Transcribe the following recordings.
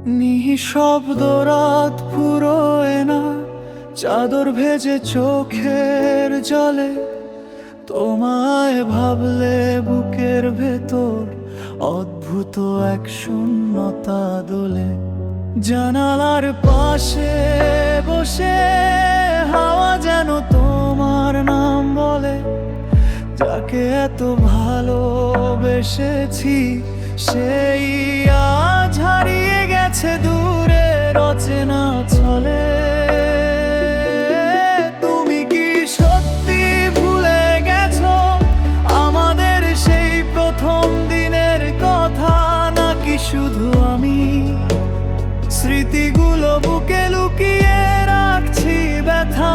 নিঃশব্দ রাত ফুরোয় না, চাদর ভেজে চোখের জলে। তোমায় ভাবলে বুকের ভেতর অদ্ভুত এক শূন্যতা দোলে। জানালার পাশে বসে হাওয়া যেন তোমার নাম বলে। যাকে এত ভালোবেসেছি সেই আজ হারিয়ে গেছে দূরে রচনা ছলে। তুমি কি সত্যি ভুলে গেছো আমাদের সেই প্রথম দিনের কথা, নাকি শুধু আমি স্মৃতিগুলো বুকে লুকিয়ে রাখছি ব্যথা?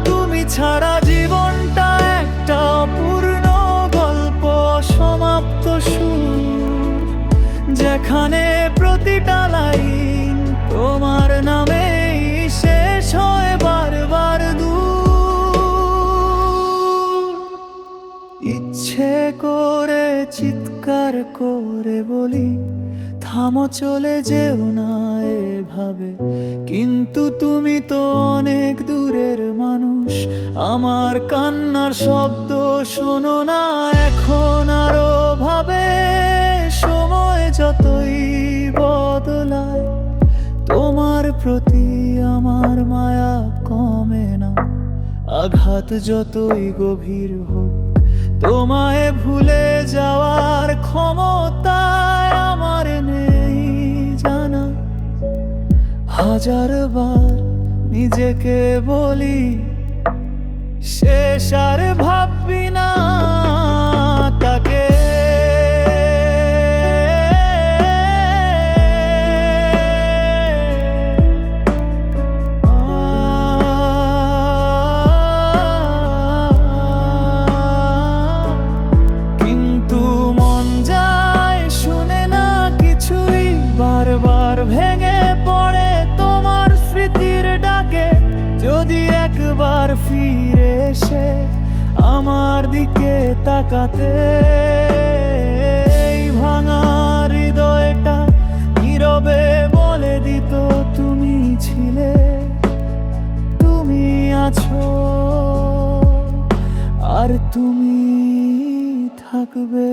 তুমি ছাড়া জীবনটা একটা অপূর্ণ গল্প, সমাপ্ত সুর, যেখানে প্রতিটা লাইন তোমার নামেই শেষ হয় বারবার দূর। ইচ্ছে করে চিৎকার করে বলি, থামো চলে যেও না এভাবে, কিন্তু তুমি তো অনেক দূরের মানুষ। আমার কান্নার শব্দ শোনো না এখন আরো ভাবে। সময় যতই বদলায় তোমার প্রতি আমার মায়া কমে না। আঘাত যতই গভীর হোক তোমায় ভুলে যাওয়ার ক্ষমতা আমার নেই জানা। হাজার বার নিজেকে বলি শেষ আর ভাববি না তাকে। কিন্তু মন যায় শুনে না কিছুই, বারবার ভেঙে পড়ে তোমার স্মৃতির ডাকে। যদি একবার ফিরে এসে আমার দিকে তাকাতে, এই ভাঙা হৃদয়টা নীরবে বলে দিত তুমি ছিলে, তুমি আছো, আর তুমি থাকবে।